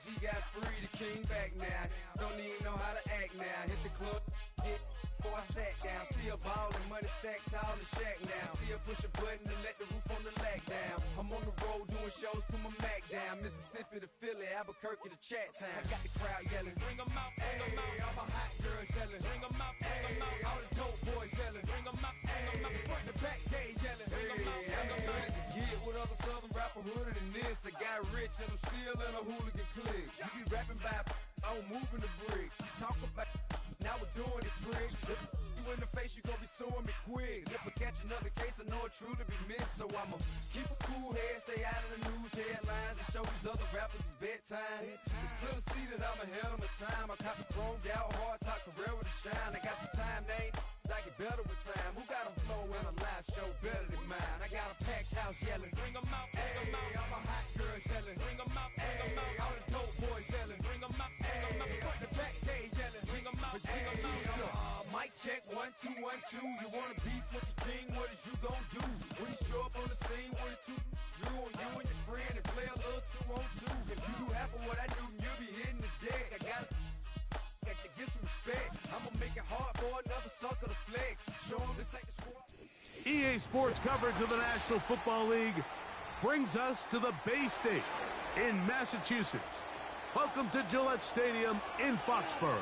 cause he got free, the king back now. Don't even know how to act now. Hit the club, hit before I sat down. Still ballin', money stacked tall in shack now. Still push a button to let the roof on the lag down. I'm on the road doing shows, put my Mac down. Mississippi to Philly, Albuquerque to Chat Town. I got the crowd yelling, bring 'em out, bring 'em out. All my hot girls yelling, bring 'em out, bring 'em out. All the dope boys yelling, bring 'em out, bring 'em out. Front to back, they yelling, bring 'em out, bring 'em out. To get with other southern rapper hooded than this. I got rich and I'm still in a hooligan clique. You be rapping by, I'm moving the bricks. You talk about, now we're doing it, pricks. You in the face, you gon' be suing me quick. If I catch another case, I know it truly be missed. So I'ma keep a cool head, stay out of the news headlines, and show these other rappers it's bedtime. It's clear to see that I'm ahead of my time. I cop the chromed out, hard top career with a shine. I got some time, name. I get better with time. Who got a flow and a live show better than mine? I got a packed house yelling, bring 'em out, bring 'em out. All my hot girls yelling, bring 'em out, bring 'em out. All the dope boys yelling, bring 'em out, bring 'em out. Front the back, they yelling, bring 'em out, bring 'em out. Mic check, 1 2 1 2. You wanna beef with the king? What is you gon' do? When you show up on the scene, what it two drew on you and your friend and play a little 2 on 2. If you do half of what I do, you'll be hitting the deck. I gotta get some respect. I'ma make it hard for another sucker to flex. Show 'em this ain't the squad. EA Sports coverage of the National Football League brings us to the Bay State in Massachusetts. Welcome to Gillette Stadium in Foxborough.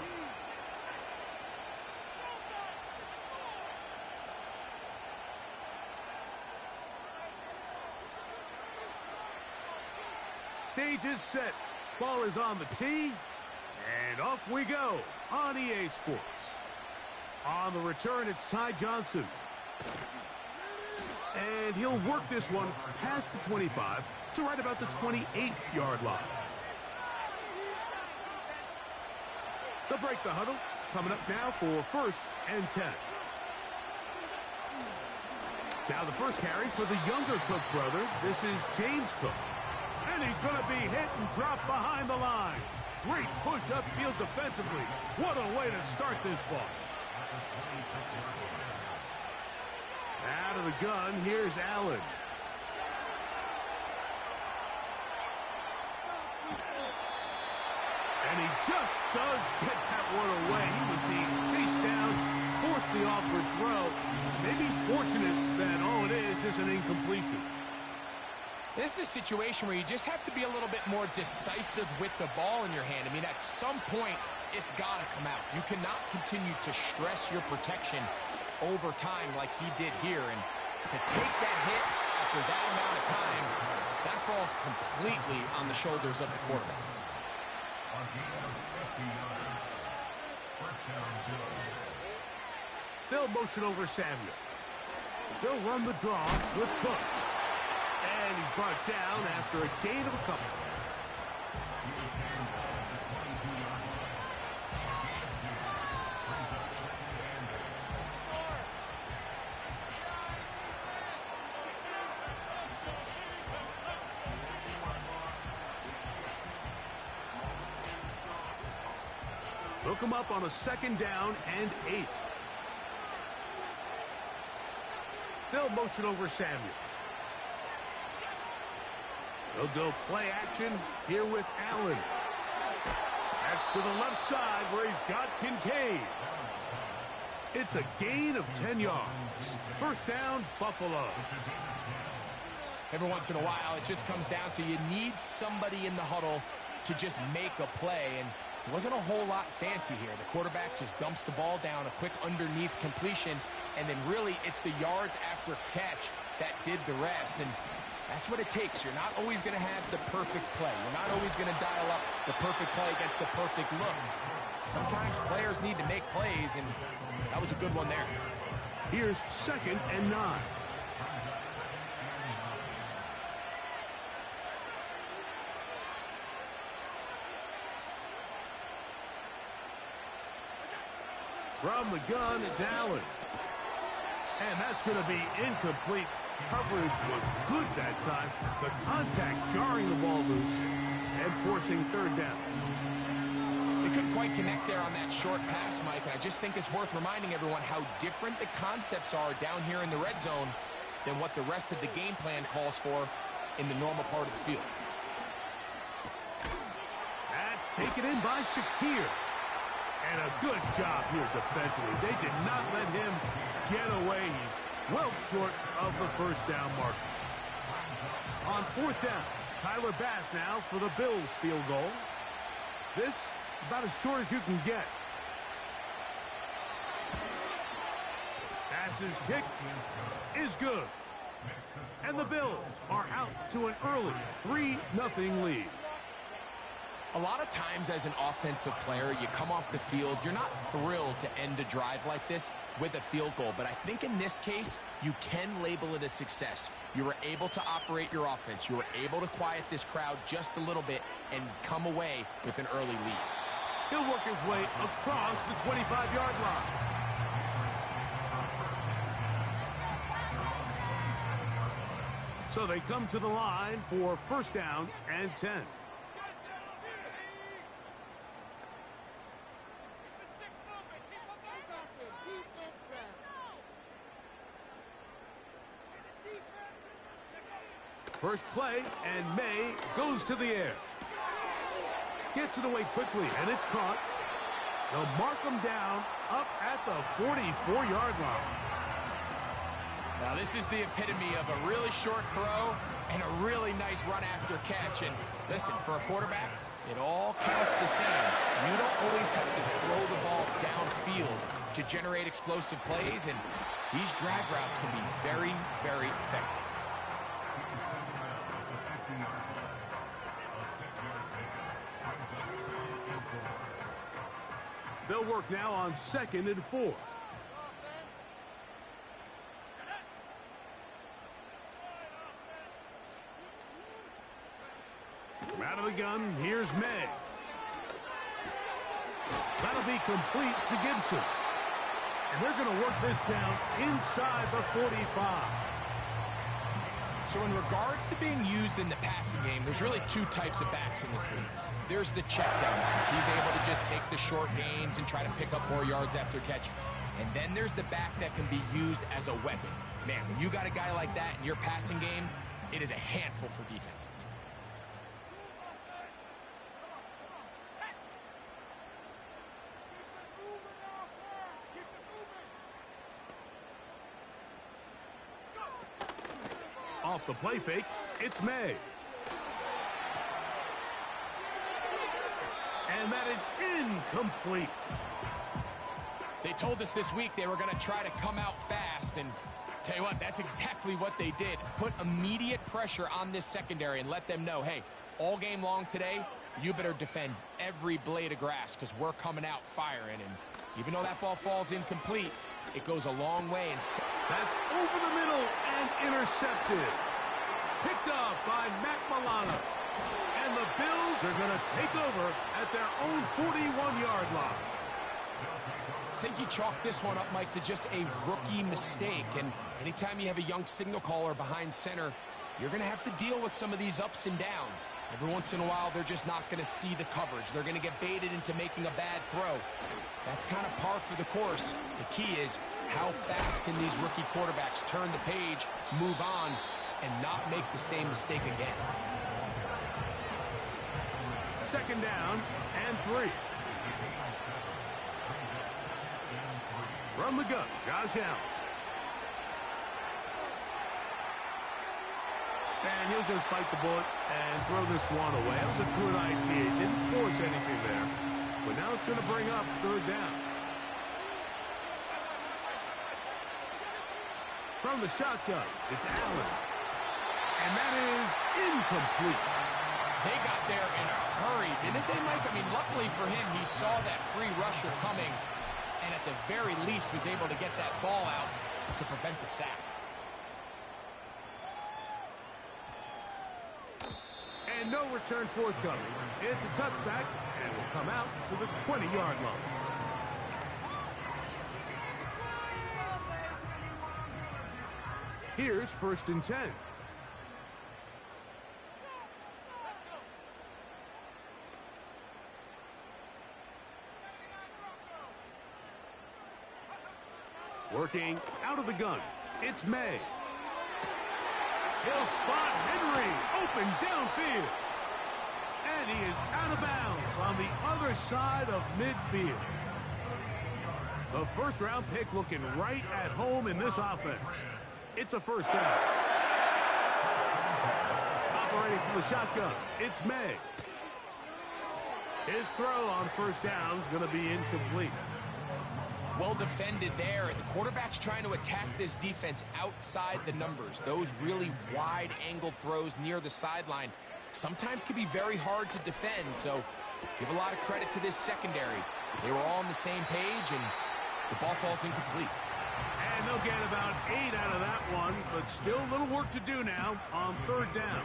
Stage is set. Ball is on the tee. And off we go on EA Sports. On the return, it's Ty Johnson. And he'll work this one past the 25 to right about the 28-yard line. They'll break the huddle. Coming up now for 1st and 10. Now the first carry for the younger Cook brother. This is James Cook. And he's going to be hit and dropped behind the line. Great push upfield defensively. What a way to start this ball. Out of the gun, here's Allen. And he just does get that one away. He was being chased down, forced the awkward throw. Maybe he's fortunate that all it is an incompletion. This is a situation where you just have to be a little bit more decisive with the ball in your hand. I mean, at some point, it's got to come out. You cannot continue to stress your protection over time like he did here. And to take that hit after that amount of time, that falls completely on the shoulders of the quarterback. They'll motion over Samuel. They'll run the draw with Cook. And he's brought down after a gain of a couple. Hook him up on a 2nd down and 8. They'll motion over Samuel. They'll go play action here with Allen. That's to the left side where he's got Kincaid. It's a gain of 10 yards. 1st down, Buffalo. Every once in a while, it just comes down to you need somebody in the huddle to just make a play. And it wasn't a whole lot fancy here. The quarterback just dumps the ball down, a quick underneath completion, and then really it's the yards after catch that did the rest. And that's what it takes. You're not always going to have the perfect play. You're not always going to dial up the perfect play against the perfect look. Sometimes players need to make plays, and that was a good one there. Here's 2nd and 9. From the gun, it's Allen. And that's going to be incomplete. Coverage was good that time. The contact jarring the ball loose and forcing 3rd down. They couldn't quite connect there on that short pass, Mike, and I just think it's worth reminding everyone how different the concepts are down here in the red zone than what the rest of the game plan calls for in the normal part of the field. taken in by Shakir. And a good job here defensively. They did not let him get away. He's well short of the first down mark. On fourth down, Tyler Bass now for the Bills field goal. This about as short as you can get. Bass's kick is good. And the Bills are out to an early 3-0 lead. A lot of times as an offensive player, you come off the field, you're not thrilled to end a drive like this with a field goal. But I think in this case, you can label it a success. You were able to operate your offense. You were able to quiet this crowd just a little bit and come away with an early lead. He'll work his way across the 25-yard line. So they come to the line for first down and 10. First play, and May goes to the air. Gets it away quickly, and it's caught. They'll mark him down up at the 44-yard line. Now, this is the epitome of a really short throw and a really nice run after catch. And listen, for a quarterback, it all counts the same. You don't always have to throw the ball downfield to generate explosive plays, and these drag routes can be very, very effective. They'll work now on 2nd and 4. Out of the gun, here's May. That'll be complete to Gibson. And they're going to work this down inside the 45. So in regards to being used in the passing game, there's really two types of backs in this league. There's the check down back. He's able to just take the short gains and try to pick up more yards after catch. And then there's the back that can be used as a weapon. Man, when you got a guy like that in your passing game, it is a handful for defenses. Off the play fake, it's May. And that is incomplete. They told us this week they were going to try to come out fast, and tell you what, that's exactly what they did. Put immediate pressure on this secondary and let them know, hey, all game long today, you better defend every blade of grass because we're coming out firing. And even though that ball falls incomplete, it goes a long way. And that's over the middle and intercepted. Picked off by Matt Milano. And the Bills are going to take over at their own 41-yard line. I think you chalk this one up, Mike, to just a rookie mistake. And anytime you have a young signal caller behind center, you're going to have to deal with some of these ups and downs. Every once in a while, they're just not going to see the coverage. They're going to get baited into making a bad throw. That's kind of par for the course. The key is how fast can these rookie quarterbacks turn the page, move on, and not make the same mistake again. 2nd down and 3. From the gun, Josh Allen. And he'll just bite the bullet and throw this one away. That was a good idea. Didn't force anything there. But now it's going to bring up 3rd down. From the shotgun, it's Allen. And that is incomplete. They got there in a hurry, didn't they, Mike? I mean, luckily for him, he saw that free rusher coming and at the very least was able to get that ball out to prevent the sack. And no return forthcoming. It's a touchback and will come out to the 20-yard line. Here's 1st and 10. Working out of the gun, it's May. He'll spot Henry open downfield. And he is out of bounds on the other side of midfield. The first-round pick looking right at home in this offense. It's a first down. Operating for the shotgun, it's May. His throw on first down is going to be incomplete. Well defended there. The quarterback's trying to attack this defense outside the numbers. Those really wide angle throws near the sideline sometimes can be very hard to defend. So give a lot of credit to this secondary. They were all on the same page, and the ball falls incomplete. And they'll get about 8 out of that one, but still a little work to do now on third down.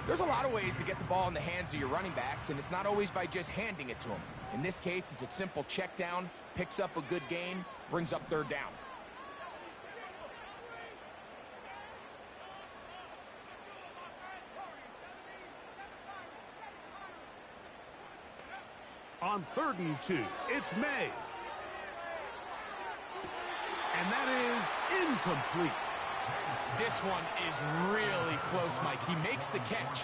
There's a lot of ways to get the ball in the hands of your running backs, and it's not always by just handing it to them. In this case, it's a simple check down, picks up a good gain, brings up third down. On 3rd and 2, it's May. And that is incomplete. This one is really close, Mike. He makes the catch,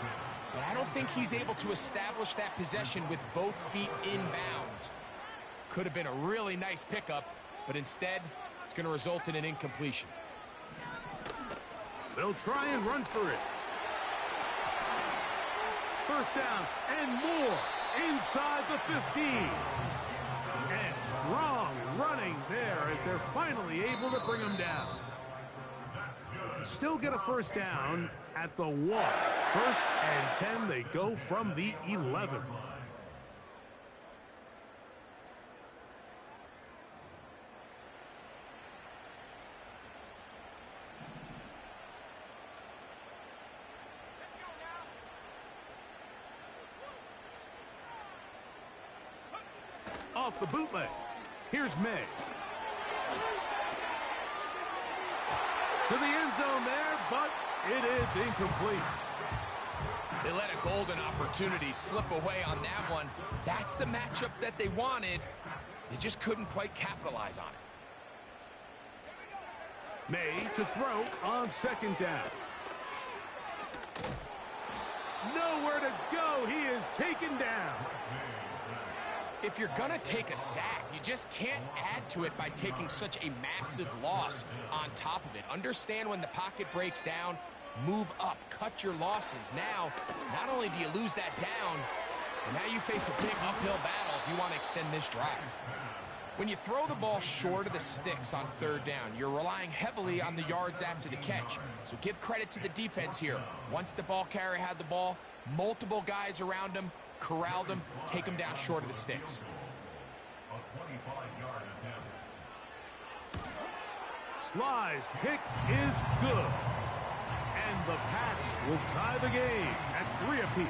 but I don't think he's able to establish that possession with both feet inbounds. Could have been a really nice pickup, but instead, it's going to result in an incompletion. They'll try and run for it. First down and more inside the 15. And strong running there as they're finally able to bring him down. They can still get a first down at the 1. 1st and 10, they go from the 11. Off the bootleg. Here's May. To the end zone there, but it is incomplete. They let a golden opportunity slip away on that one. That's the matchup that they wanted. They just couldn't quite capitalize on it. May to throw on 2nd down. Nowhere to go. He is taken down. If you're going to take a sack, you just can't add to it by taking such a massive loss on top of it. Understand when the pocket breaks down, move up, cut your losses. Now, not only do you lose that down, but now you face a big uphill battle if you want to extend this drive. When you throw the ball short of the sticks on 3rd down, you're relying heavily on the yards after the catch. So give credit to the defense here. Once the ball carrier had the ball, multiple guys around him, corralled him, take him down short of the sticks. Sly's pick is good. And the Pats will tie the game at 3 apiece.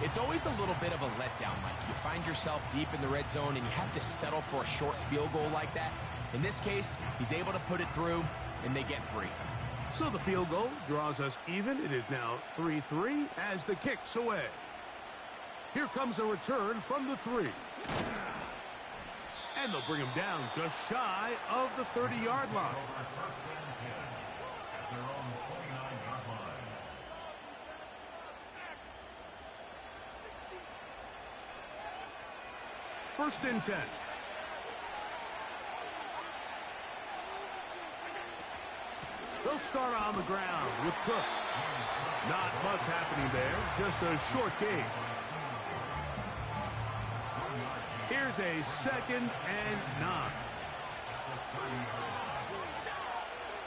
It's always a little bit of a letdown, Mike. You find yourself deep in the red zone and you have to settle for a short field goal like that. In this case, he's able to put it through, and they get 3. So the field goal draws us even. It is now 3-3 as the kick's away. Here comes a return from the 3. And they'll bring him down just shy of the 30-yard line. First and 10. They'll start on the ground with Cook. Not much happening there, just a short game. Here's a 2nd and 9.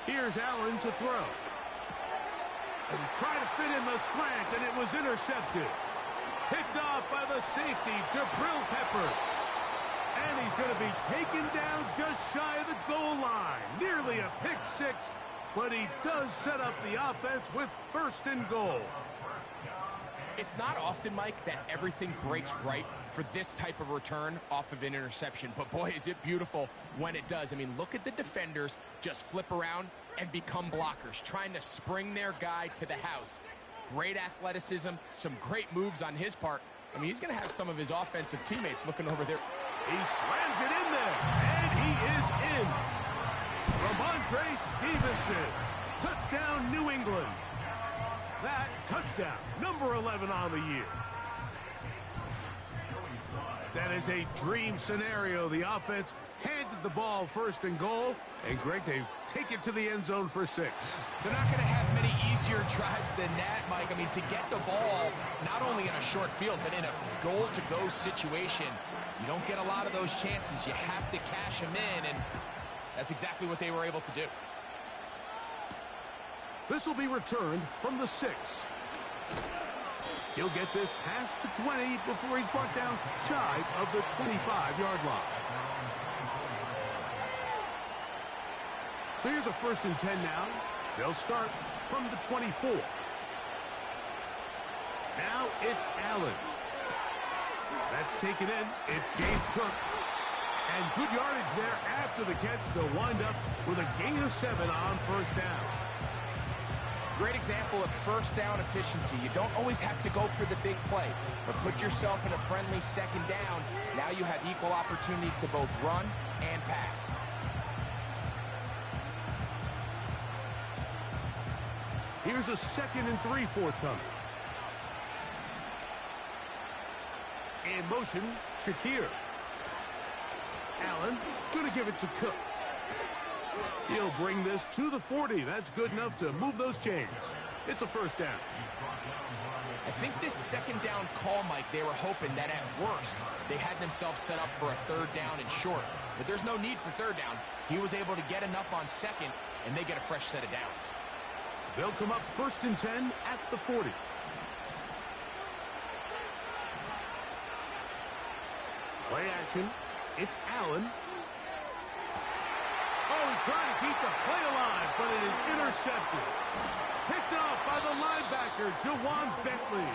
Here's Allen to throw. And try to fit in the slant, and it was intercepted. Picked off by the safety, Jabril Peppers. And he's going to be taken down just shy of the goal line. Nearly a pick 6, but he does set up the offense with 1st and goal. It's not often, Mike, that everything breaks right for this type of return off of an interception. But, boy, is it beautiful when it does. I mean, look at the defenders just flip around and become blockers, trying to spring their guy to the house. Great athleticism, some great moves on his part. I mean, he's going to have some of his offensive teammates looking over there. He slams it in there, and he is in. Ramondre Stevenson, touchdown New England. That touchdown, number 11 on the year. That is a dream scenario. The offense handed the ball first and goal. And, Greg, they take it to the end zone for 6. They're not going to have many easier drives than that, Mike. I mean, to get the ball, not only in a short field, but in a goal-to-go situation, you don't get a lot of those chances. You have to cash them in, and that's exactly what they were able to do. This will be returned from the 6. He'll get this past the 20 before he's brought down shy of the 25-yard line. So here's a 1st and 10 now. They'll start from the 24. Now it's Allen. That's taken in. It gains Cook. And good yardage there after the catch. They'll wind up with a gain of 7 on 1st down. Great example of first down efficiency. You don't always have to go for the big play, but put yourself in a friendly 2nd down. Now you have equal opportunity to both run and pass. Here's a 2nd and 3 forthcoming. In motion, Shakir. Allen going to give it to Cook. He'll bring this to the 40. That's good enough to move those chains. It's a 1st down. I think this 2nd down call, Mike, they were hoping that at worst they had themselves set up for a 3rd down and short. But there's no need for 3rd down. He was able to get enough on 2nd, and they get a fresh set of downs. They'll come up 1st and 10 at the 40. Play action. It's Allen. Oh, he's trying to keep the play alive, but it is intercepted. Picked off by the linebacker, Jawan Bentley.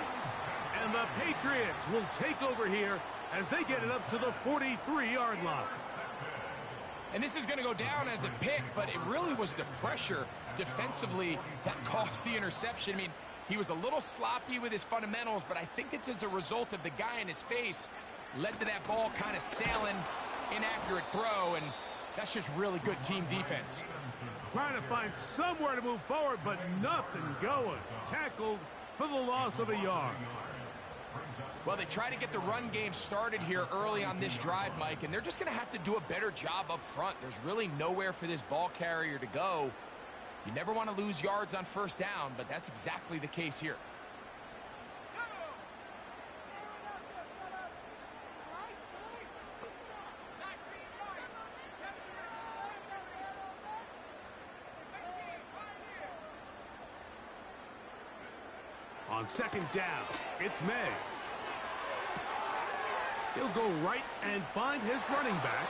And the Patriots will take over here as they get it up to the 43-yard line. And this is going to go down as a pick, but it really was the pressure defensively that caused the interception. I mean, he was a little sloppy with his fundamentals, but I think it's as a result of the guy in his face led to that ball kind of sailing, inaccurate throw, and that's just really good team defense. Trying to find somewhere to move forward, but nothing going. Tackled for the loss of a yard. Well, they try to get the run game started here early on this drive, Mike, and they're just going to have to do a better job up front. There's really nowhere for this ball carrier to go. You never want to lose yards on 1st down, but that's exactly the case here. On 2nd down, it's May. He'll go right and find his running back.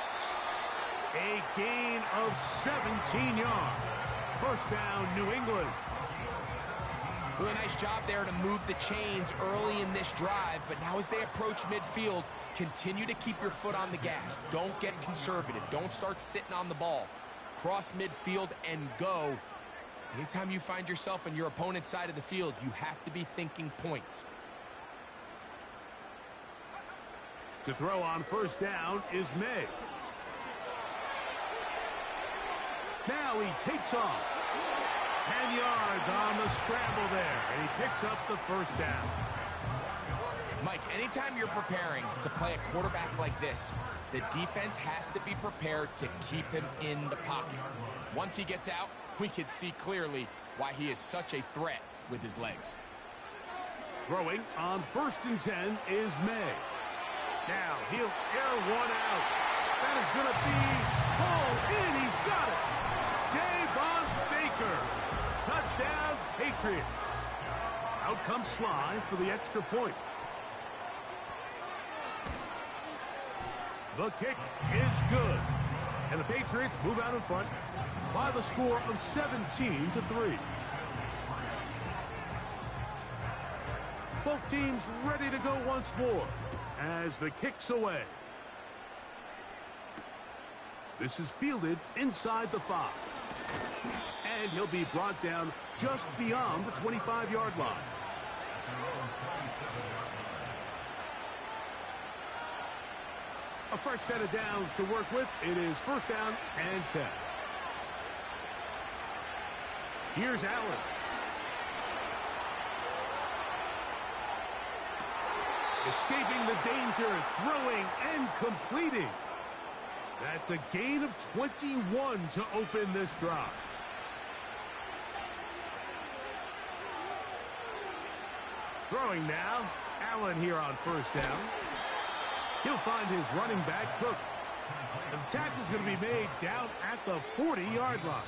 A gain of 17 yards. 1st down, New England. Really nice job there to move the chains early in this drive, but now as they approach midfield, continue to keep your foot on the gas. Don't get conservative. Don't start sitting on the ball. Cross midfield and go. Anytime you find yourself on your opponent's side of the field, you have to be thinking points. To throw on 1st down is May. Now he takes off. 10 yards on the scramble there, and he picks up the 1st down. Mike, anytime you're preparing to play a quarterback like this, the defense has to be prepared to keep him in the pocket. Once he gets out, we can see clearly why he is such a threat with his legs. Throwing on 1st and 10 is May. Now he'll air one out. That is going to be pulled in. He's got it. Javon Baker. Touchdown, Patriots. Out comes Sly for the extra point. The kick is good. And the Patriots move out in front by the score of 17-3. Both teams ready to go once more as the kick's away. This is fielded inside the 5. And he'll be brought down just beyond the 25-yard line. A fresh set of downs to work with. It is 1st down and 10. Here's Allen. Escaping the danger, throwing, and completing. That's a gain of 21 to open this drive. Throwing now, Allen here on first down. He'll find his running back, Cook. The tackle is going to be made down at the 40-yard line.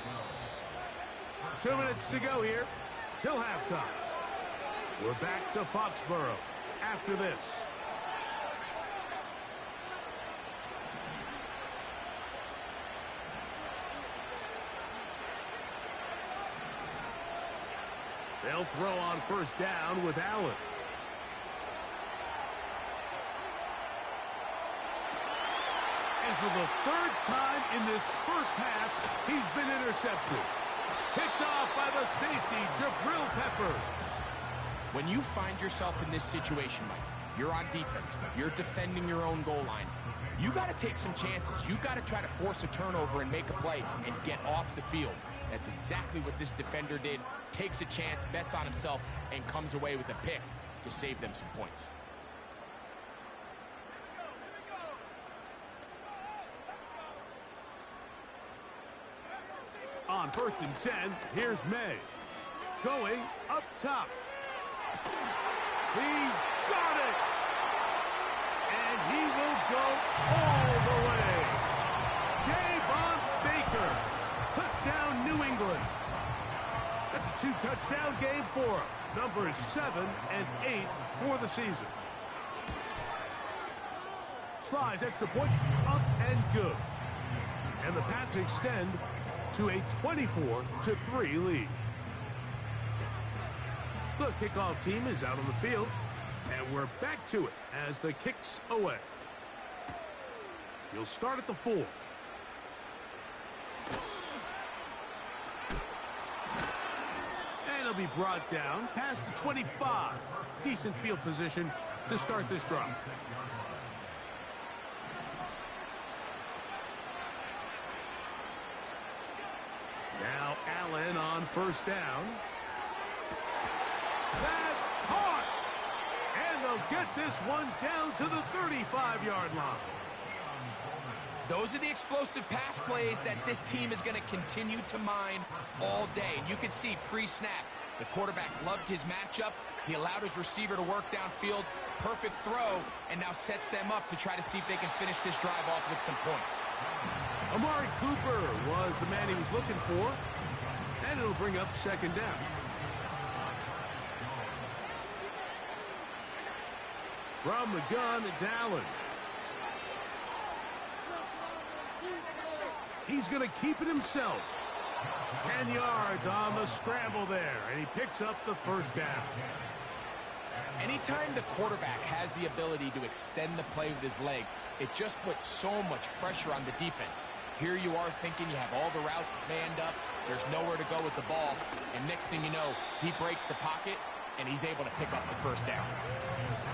2 minutes to go here till halftime. We're back to Foxborough after this. They'll throw on first down with Allen. And for the third time in this first half, he's been intercepted. Picked off by the safety, Jabril Peppers. When you find yourself in this situation, Mike, you're on defense, you're defending your own goal line, you got to take some chances. You got to try to force a turnover and make a play and get off the field. That's exactly what this defender did. Takes a chance, bets on himself, and comes away with a pick to save them some points. On 1st and 10, here's May. Going up top. He's got it! And he will go all the way. Javon Baker. Touchdown, New England. That's a 2-touchdown game for him. Numbers 7 and 8 for the season. Slice extra point, up and good. And the Pats extend to a 24-3 lead. The kickoff team is out on the field, and we're back to it as the kick's away. He'll start at the 4. And he'll be brought down past the 25. Decent field position to start this drive. Now Allen on first down. That's caught! And they'll get this one down to the 35-yard line. Those are the explosive pass plays that this team is going to continue to mine all day. And you can see pre-snap, the quarterback loved his matchup. He allowed his receiver to work downfield. Perfect throw, and now sets them up to try to see if they can finish this drive off with some points. Amari Cooper was the man he was looking for, and it'll bring up second down. From the gun, it's Allen. He's going to keep it himself. 10 yards on the scramble there, and he picks up the first down. Anytime the quarterback has the ability to extend the play with his legs, it just puts so much pressure on the defense. Here you are thinking you have all the routes manned up, there's nowhere to go with the ball, and next thing you know, he breaks the pocket, and he's able to pick up the first down.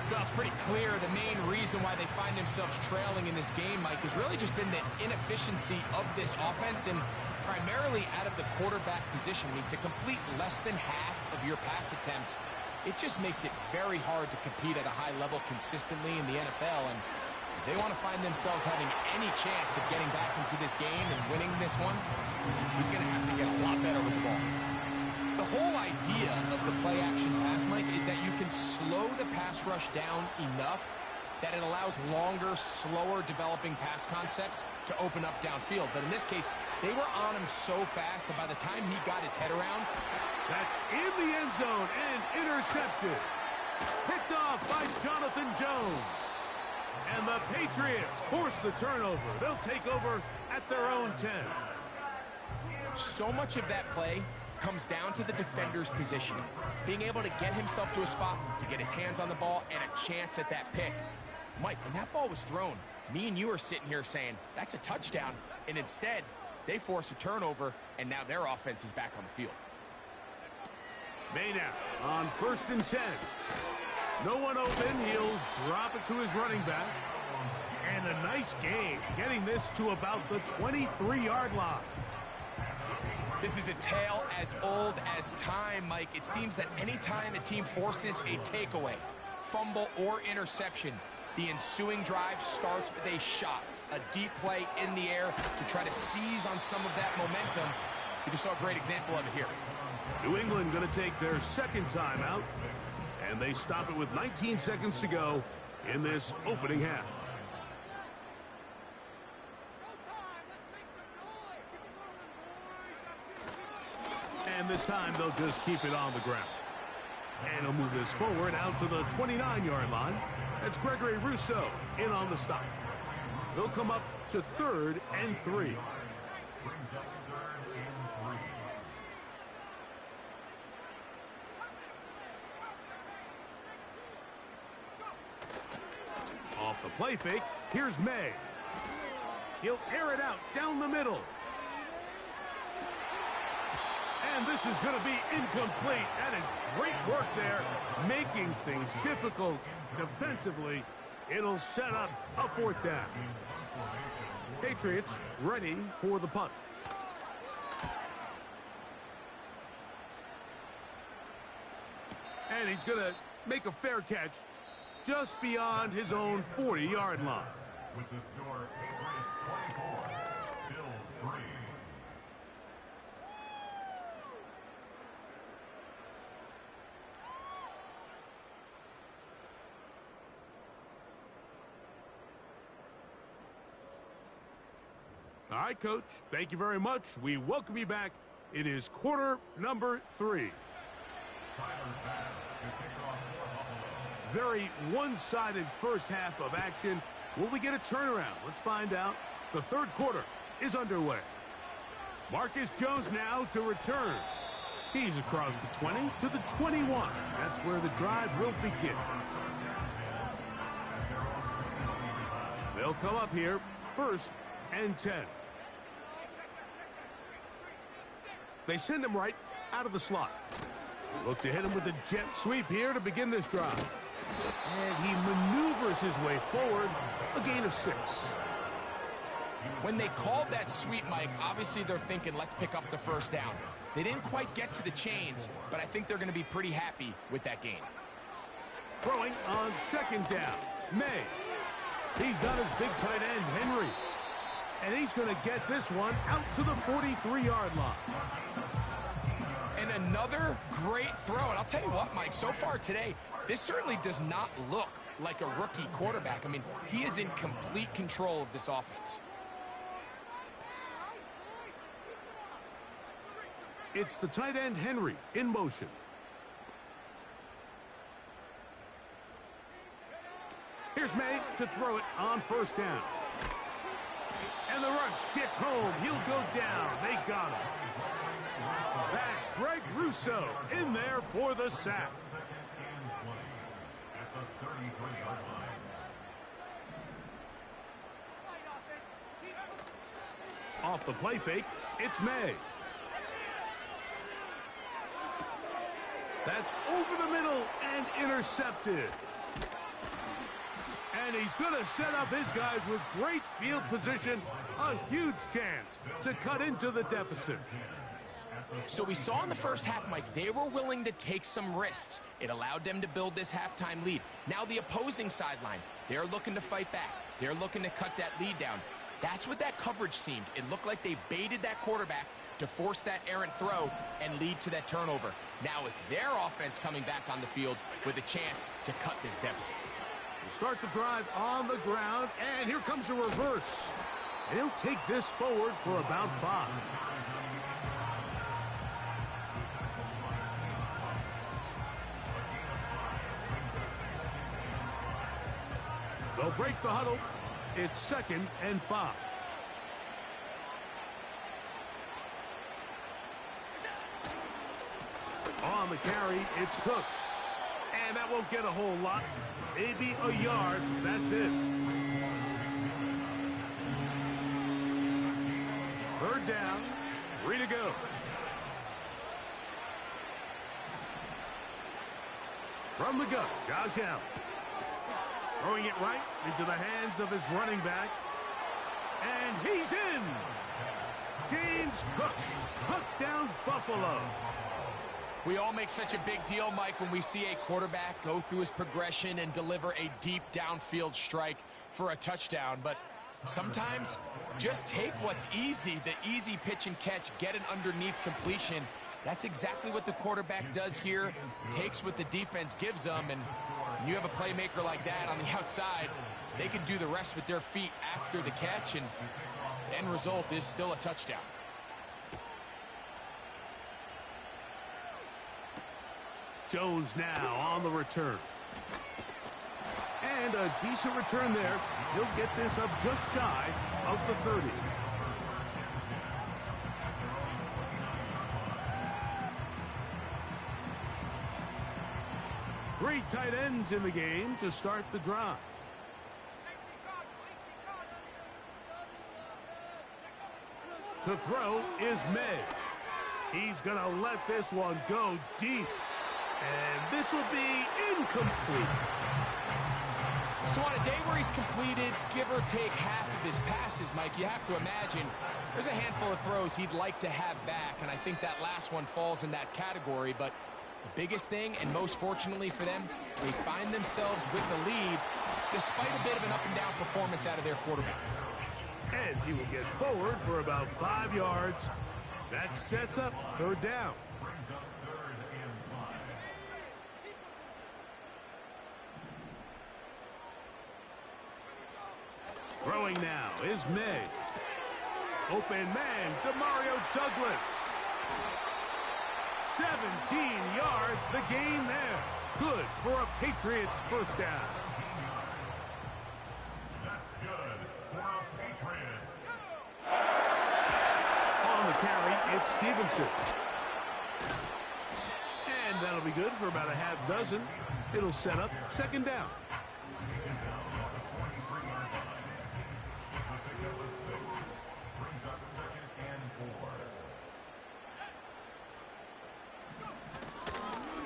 Well, it's pretty clear the main reason why they find themselves trailing in this game, Mike, has really just been the inefficiency of this offense and primarily out of the quarterback position. I mean, to complete less than half of your pass attempts, it just makes it very hard to compete at a high level consistently in the NFL. And if they want to find themselves having any chance of getting back into this game and winning this one, he's going to have to get a lot better with the ball. The whole idea of the play-action pass, Mike, is that you can slow the pass rush down enough that it allows longer, slower developing pass concepts to open up downfield. But in this case, they were on him so fast that by the time he got his head around, that's in the end zone and intercepted. Picked off by Jonathan Jones. And the Patriots force the turnover. They'll take over at their own 10. So much of that play comes down to the defender's positioning. Being able to get himself to a spot, to get his hands on the ball, and a chance at that pick. Mike, when that ball was thrown, me and you are sitting here saying, that's a touchdown. And instead, they force a turnover, and now their offense is back on the field. May now on 1st and 10. No one open. He'll drop it to his running back. And a nice game, getting this to about the 23-yard line. This is a tale as old as time, Mike. It seems that anytime a team forces a takeaway, fumble, or interception, the ensuing drive starts with a shot, a deep play in the air to try to seize on some of that momentum. You just saw a great example of it here. New England going to take their second time out, and they stop it with 19 seconds to go in this opening half. And this time they'll just keep it on the ground. And he'll move this forward out to the 29-yard line. That's Gregory Rousseau in on the stop. He'll come up to 3rd and 3. Off the play fake, here's May. He'll air it out down the middle. And this is going to be incomplete. That is great work there, making things difficult defensively. It'll set up a 4th down. Patriots ready for the punt. And he's going to make a fair catch just beyond his own 40-yard line. With the score, Patriots 24, Bills 3. All right, Coach, thank you very much. We welcome you back. It is quarter number 3. Very one-sided first half of action. Will we get a turnaround? Let's find out. The third quarter is underway. Marcus Jones now to return. He's across the 20 to the 21. That's where the drive will begin. They'll come up here, 1st and 10. They send him right out of the slot. Look to hit him with a jet sweep here to begin this drive. And he maneuvers his way forward, a gain of 6. When they called that sweep, Mike, obviously they're thinking, let's pick up the 1st down. They didn't quite get to the chains, but I think they're going to be pretty happy with that gain. Throwing on 2nd down, May. He's got his big tight end, Henry. And he's going to get this one out to the 43-yard line. And another great throw. And I'll tell you what, Mike, so far today, this certainly does not look like a rookie quarterback. I mean, he is in complete control of this offense. It's the tight end, Henry, in motion. Here's May to throw it on 1st down. And the rush gets home. He'll go down. They got him. That's Greg Rousseau in there for the sack. Off the play fake, it's May. That's over the middle and intercepted. And he's going to set up his guys with great field position. A huge chance to cut into the deficit. So we saw in the first half, Mike, they were willing to take some risks. It allowed them to build this halftime lead. Now the opposing sideline, they're looking to fight back. They're looking to cut that lead down. That's what that coverage seemed. It looked like they baited that quarterback to force that errant throw and lead to that turnover. Now it's their offense coming back on the field with a chance to cut this deficit. We'll start the drive on the ground, and here comes a reverse. And he'll take this forward for about 5. They'll break the huddle. It's 2nd and 5. On the carry, it's Cook. And that won't get a whole lot. Maybe a yard. That's it. 3rd down. 3 to go. From the gun, Josh Allen. Throwing it right into the hands of his running back. And he's in. James Cook. Touchdown, Buffalo. We all make such a big deal, Mike, when we see a quarterback go through his progression and deliver a deep downfield strike for a touchdown. But sometimes just take what's easy, the easy pitch and catch, get an underneath completion. That's exactly what the quarterback does here, takes what the defense gives them, and when you have a playmaker like that on the outside, they can do the rest with their feet after the catch, and the end result is still a touchdown. Jones now on the return. And a decent return there. He'll get this up just shy of the 30. Three tight ends in the game to start the drive. To throw is May. He's going to let this one go deep. And this will be incomplete. So on a day where he's completed, give or take half of his passes, Mike, you have to imagine there's a handful of throws he'd like to have back, and I think that last one falls in that category. But the biggest thing, and most fortunately for them, they find themselves with the lead despite a bit of an up-and-down performance out of their quarterback. And he will get forward for about 5 yards. That sets up third down. Throwing now is May. Open man, Demario Douglas. 17 yards, the gain there. Good for a Patriots first down. That's good for a Patriots. On the carry, it's Stevenson. And that'll be good for about a half dozen. It'll set up second down.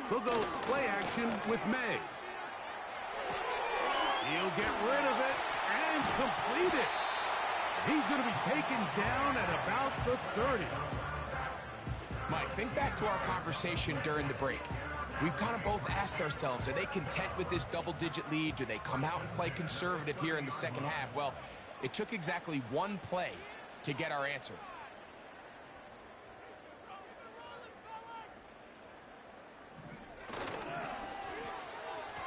He'll go play action with May. He'll get rid of it and complete it. He's going to be taken down at about the 30. Mike, think back to our conversation during the break. We've kind of both asked ourselves, are they content with this double-digit lead? Do they come out and play conservative here in the second half? Well, it took exactly one play to get our answer.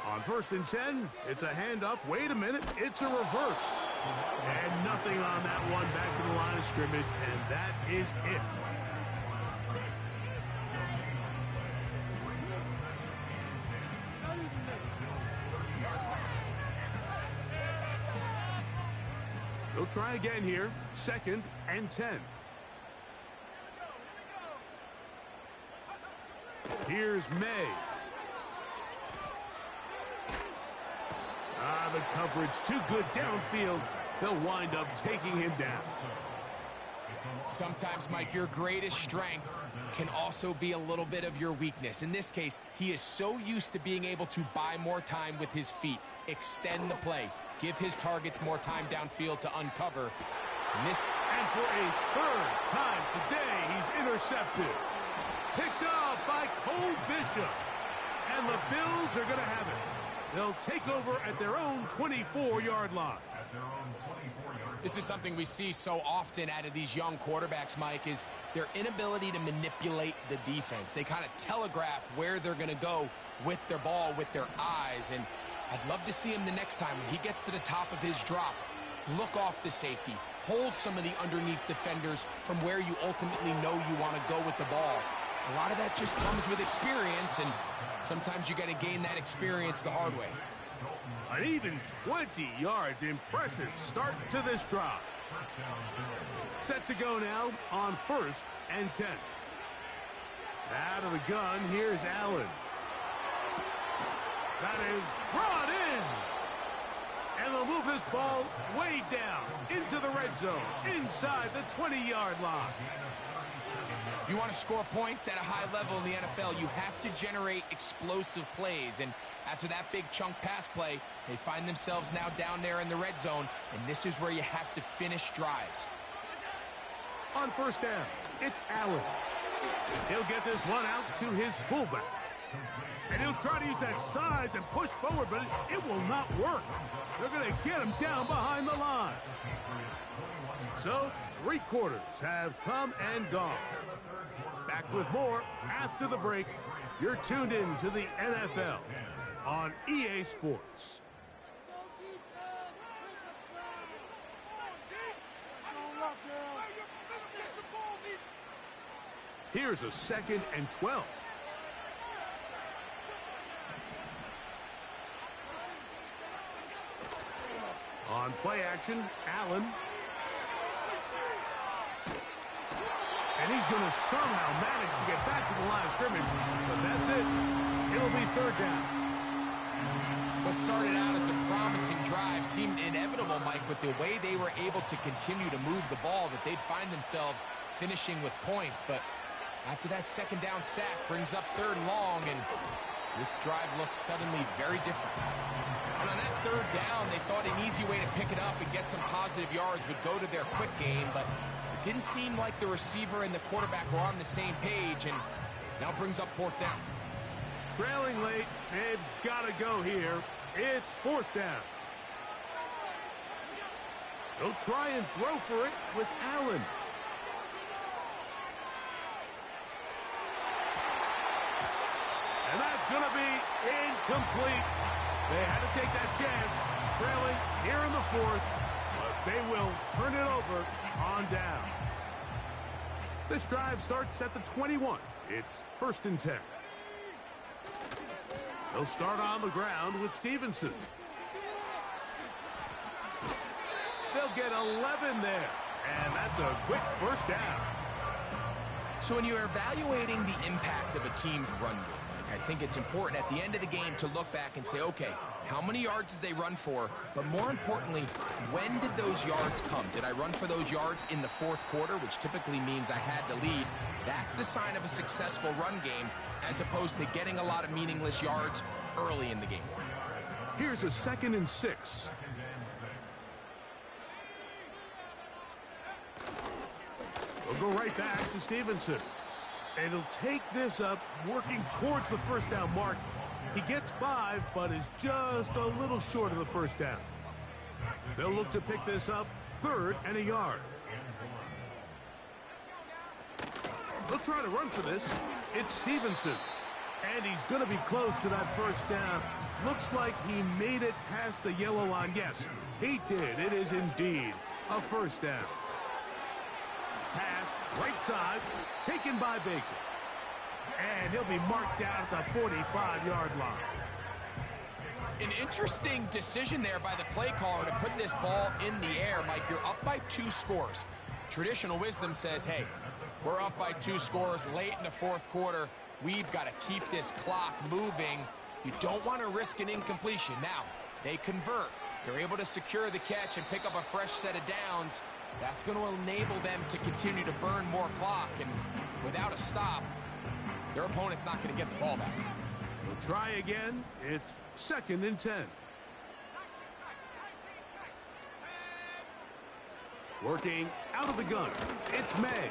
On 1st and 10, it's a handoff. Wait a minute, it's a reverse. And nothing on that one, back to the line of scrimmage, and that is it. They'll try again here, 2nd and 10. Here's May. The coverage too good downfield. They'll wind up taking him down. Sometimes, Mike, your greatest strength can also be a little bit of your weakness. In this case, he is so used to being able to buy more time with his feet, extend the play, give his targets more time downfield to uncover. And for a third time today, he's intercepted. Picked off by Cole Bishop. And the Bills are going to have it. They'll take over at their own 24-yard line. This is something we see so often out of these young quarterbacks, Mike, is their inability to manipulate the defense. They kind of telegraph where they're going to go with their ball, with their eyes. And I'd love to see him the next time when he gets to the top of his drop, look off the safety, hold some of the underneath defenders from where you ultimately know you want to go with the ball. A lot of that just comes with experience, and sometimes you got to gain that experience the hard way. An even 20 yards. Impressive start to this drive. Set to go now on 1st and 10. Out of the gun, here's Allen. That is brought in. And they'll move this ball way down into the red zone, inside the 20-yard line. If you want to score points at a high level in the NFL, you have to generate explosive plays. And after that big chunk pass play, they find themselves now down there in the red zone, and this is where you have to finish drives. On 1st down, it's Allen. He'll get this one out to his fullback. And he'll try to use that size and push forward, but it will not work. They're going to get him down behind the line. So, 3 quarters have come and gone. Back with more after the break. You're tuned in to the NFL on EA Sports. Here's a 2nd and 12. On play action, Allen. And he's going to somehow manage to get back to the line of scrimmage, but that's it. It'll be 3rd down. What started out as a promising drive seemed inevitable, Mike, with the way they were able to continue to move the ball, that they'd find themselves finishing with points. But after that 2nd down sack brings up 3rd and long, and this drive looks suddenly very different. And on that 3rd down, they thought an easy way to pick it up and get some positive yards would go to their quick game, but it didn't seem like the receiver and the quarterback were on the same page, and now brings up 4th down. Trailing late, they've got to go here. It's 4th down. They'll try and throw for it with Allen. And that's going to be incomplete. They had to take that chance, trailing here in the 4th, but they will turn it over on downs. This drive starts at the 21. It's 1st and 10. They'll start on the ground with Stevenson. They'll get 11 there, and that's a quick 1st down. So when you're evaluating the impact of a team's run game, I think it's important at the end of the game to look back and say, okay, how many yards did they run for? But more importantly, when did those yards come? Did I run for those yards in the 4th quarter, which typically means I had the lead? That's the sign of a successful run game, as opposed to getting a lot of meaningless yards early in the game. Here's a 2nd and 6. We'll go right back to Stevenson. And he'll take this up, working towards the 1st down mark. He gets 5, but is just a little short of the 1st down. They'll look to pick this up 3rd and a yard. They'll try to run for this. It's Stevenson. And he's going to be close to that 1st down. Looks like he made it past the yellow line. Yes, he did. It is indeed a 1st down. Pass, right side, taken by Baker. And he'll be marked down at the 45-yard line. An interesting decision there by the play caller to put this ball in the air. Mike, you're up by 2 scores. Traditional wisdom says, hey, we're up by 2 scores late in the 4th quarter. We've got to keep this clock moving. You don't want to risk an incompletion. Now, they convert. They're able to secure the catch and pick up a fresh set of downs. That's going to enable them to continue to burn more clock. And without a stop, their opponent's not going to get the ball back. We'll try again. It's 2nd and 10. Working out of the gun. It's May.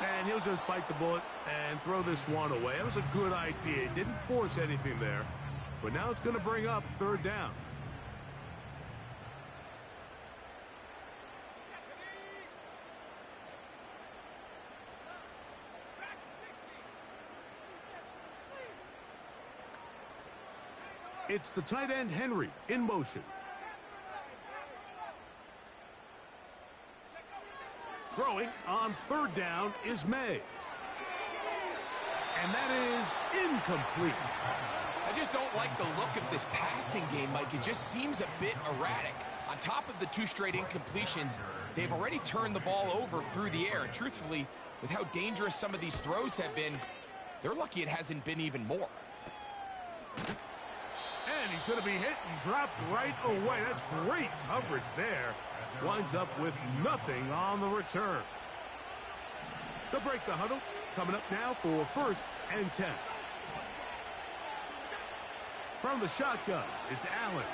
And he'll just bite the bullet and throw this one away. That was a good idea. Didn't force anything there. But now it's going to bring up 3rd down. It's the tight end, Henry, in motion. Throwing on 3rd down is May. And that is incomplete. I just don't like the look of this passing game, Mike. It just seems a bit erratic. On top of the 2 straight incompletions, they've already turned the ball over through the air. And truthfully, with how dangerous some of these throws have been, they're lucky it hasn't been even more. And he's going to be hit and dropped right away. That's great coverage there. Winds up with nothing on the return. To break the huddle, coming up now for 1st and 10. From the shotgun, it's Allen.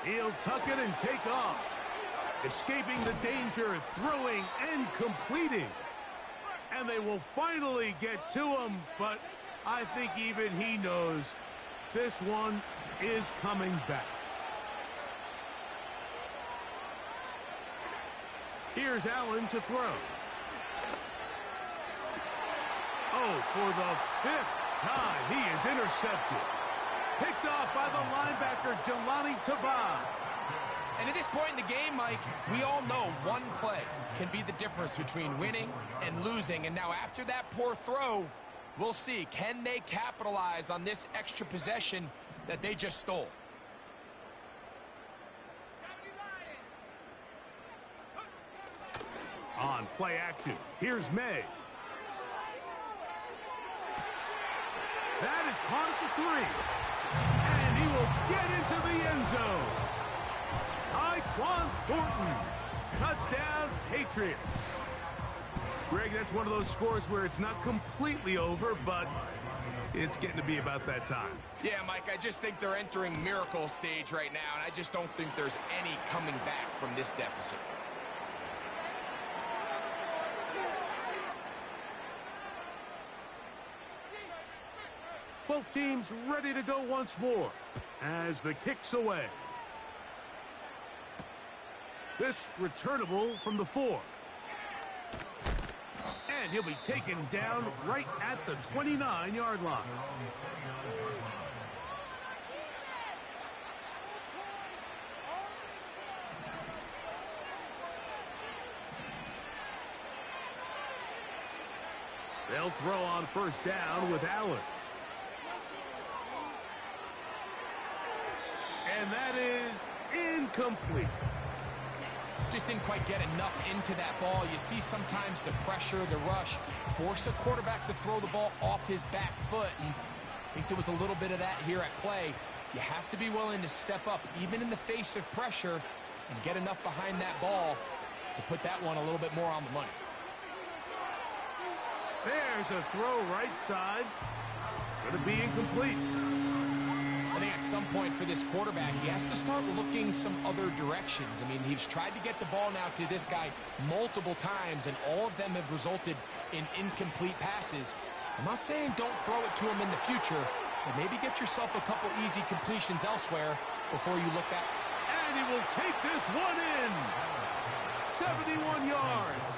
He'll tuck it and take off. Escaping the danger, throwing and completing. And they will finally get to him, but I think even he knows this one is coming back. Here's Allen to throw. Oh, for the 5th time, he is intercepted. Picked off by the linebacker, Jelani Tavai. And at this point in the game, Mike, we all know one play can be the difference between winning and losing. And now after that poor throw, we'll see, can they capitalize on this extra possession that they just stole? On play action, here's May. That is caught at the 3. And he will get into the end zone. Tyquan Thornton. Touchdown, Patriots. Greg, that's one of those scores where it's not completely over, but it's getting to be about that time. Yeah, Mike, I just think they're entering miracle stage right now, and I just don't think there's any coming back from this deficit. Both teams ready to go once more as the kick's away. This returnable from the 4. And he'll be taken down right at the 29-yard line. They'll throw on first down with Allen. And that is incomplete. Just didn't quite get enough into that ball. You see sometimes the pressure, the rush, force a quarterback to throw the ball off his back foot. And I think there was a little bit of that here at play. You have to be willing to step up, even in the face of pressure, and get enough behind that ball to put that one a little bit more on the money. There's a throw right side. Going to be incomplete. I think at some point for this quarterback, he has to start looking some other directions. I mean, he's tried to get the ball now to this guy multiple times, and all of them have resulted in incomplete passes. I'm not saying don't throw it to him in the future, but maybe get yourself a couple easy completions elsewhere before you look back. And he will take this one in. 71 yards.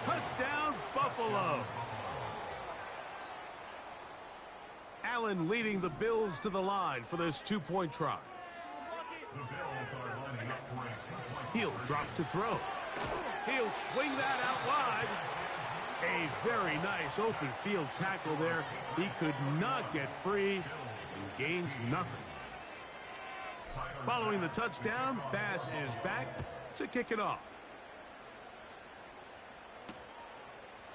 Touchdown, Buffalo. Allen leading the Bills to the line for this 2-point try. He'll drop to throw. He'll swing that out wide. A very nice open field tackle there. He could not get free and gains nothing. Following the touchdown, Bass is back to kick it off.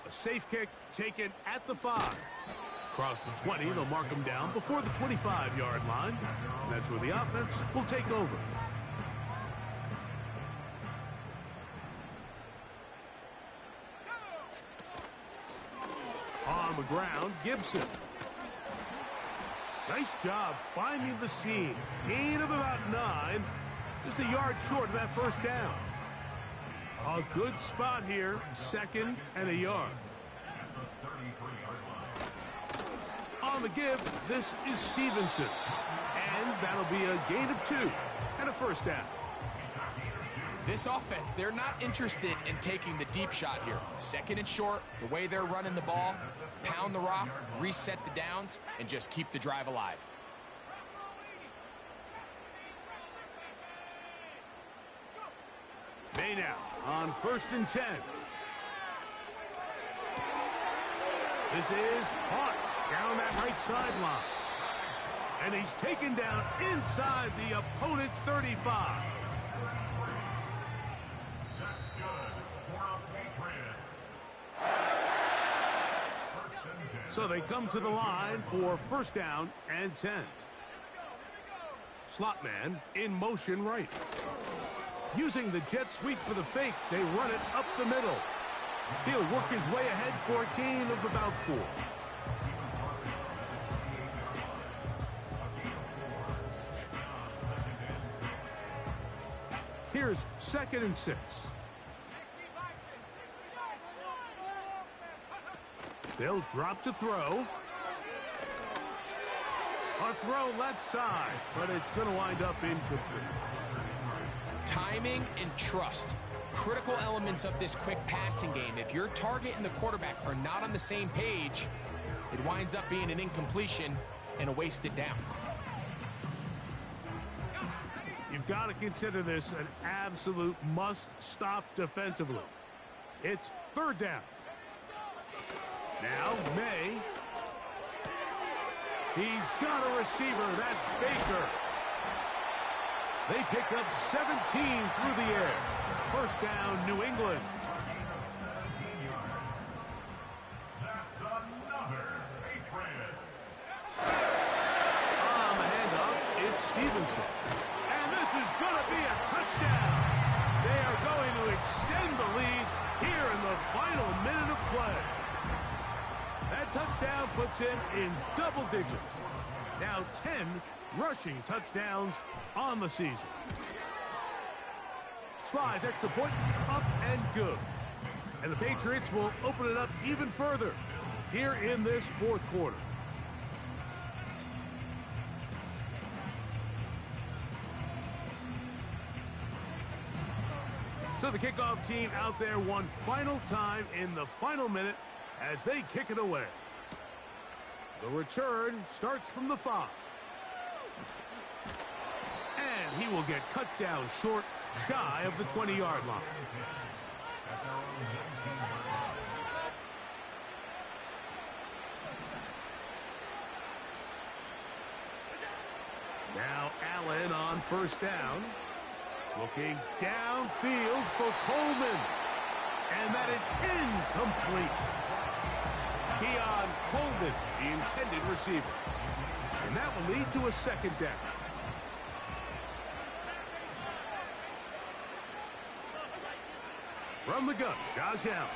A safe kick taken at the 5. Across the 20, they'll mark him down before the 25-yard line. And that's where the offense will take over. On the ground, Gibson. Nice job finding the seam. Gain of about 9. Just a yard short of that first down. A good spot here. 2nd and a yard. On the give, this is Stevenson. And that'll be a gain of 2 and a first down. This offense, they're not interested in taking the deep shot here. 2nd and short, the way they're running the ball, pound the rock, reset the downs, and just keep the drive alive. May now on 1st and 10. This is caught down that right sideline. And he's taken down inside the opponent's 35. That's good for Patriots. So they come to the line for first down and 10. Slot man in motion right. Using the jet sweep for the fake, they run it up the middle. He'll work his way ahead for a gain of about 4. Here's Here's 2nd and 6. They'll drop to throw. A throw left side, but it's going to wind up incomplete. Timing and trust. Critical elements of this quick passing game. If your target and the quarterback are not on the same page, it winds up being an incompletion and a wasted down. You've got to consider this an absolute must-stop defensively. It's 3rd down. Now, May. He's got a receiver. That's Baker. They pick up 17 through the air. 1st down, New England. That's another Patriots. On the handoff, it's Stevenson. And this is going to be a touchdown. They are going to extend the lead here in the final minute of play. That touchdown puts him in double digits. Now 10 rushing touchdowns on the season. Slides extra point, up and good. And the Patriots will open it up even further here in this 4th quarter. So the kickoff team out there one final time in the final minute as they kick it away. The return starts from the 5. And he will get cut down short, shy of the 20-yard line. Now Allen on 1st down. Looking downfield for Coleman. And that is incomplete. Keon Coleman, the intended receiver. And that will lead to a 2nd down. From the gun, Josh Allen.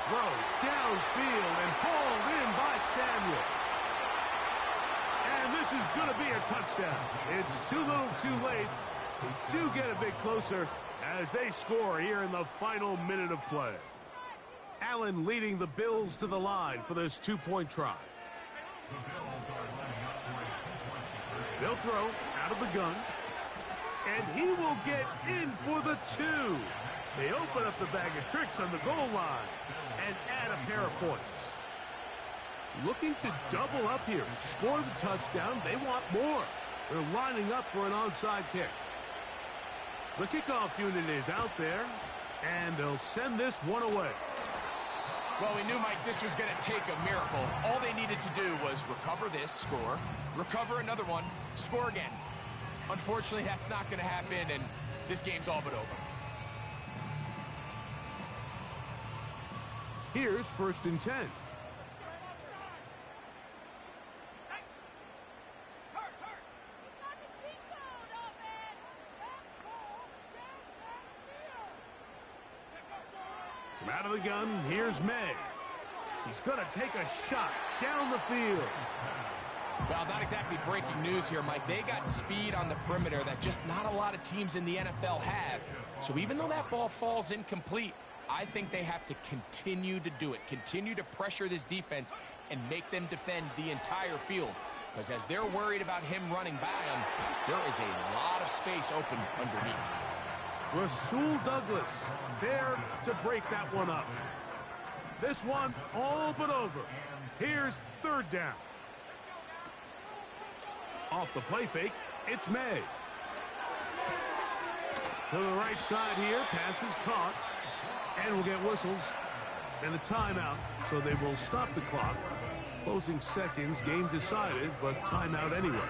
Throw downfield and hauled in by Samuel. And this is going to be a touchdown. It's too little too late. They do get a bit closer as they score here in the final minute of play. Allen leading the Bills to the line for this 2-point try. They'll throw out of the gun. And he will get in for the 2. They open up the bag of tricks on the goal line and add a pair of points. Looking to double up here, score the touchdown. They want more. They're lining up for an onside kick. The kickoff unit is out there, and they'll send this one away. Well, we knew, Mike, this was going to take a miracle. All they needed to do was recover this, score, recover another one, score again. Unfortunately, that's not going to happen, and this game's all but over. Here's 1st and 10. From out of the gun, here's May. He's going to take a shot down the field. Well, not exactly breaking news here, Mike. They got speed on the perimeter that just not a lot of teams in the NFL have. So even though that ball falls incomplete, I think they have to continue to do it. Continue to pressure this defense and make them defend the entire field. Because as they're worried about him running by them, there is a lot of space open underneath. Rasul Douglas there to break that one up. This one all but over. Here's 3rd down. Off the play fake, it's May. To the right side here, pass is caught. And we'll get whistles and a timeout, so they will stop the clock. Closing seconds, game decided, but timeout anyway.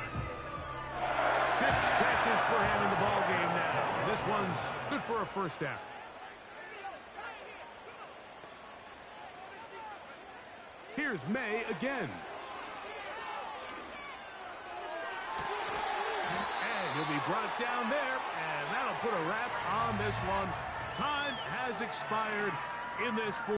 6 catches for him in the ball game now. And this one's good for a 1st down. Here's May again. And he'll be brought down there, and that'll put a wrap on this one. Time has expired in this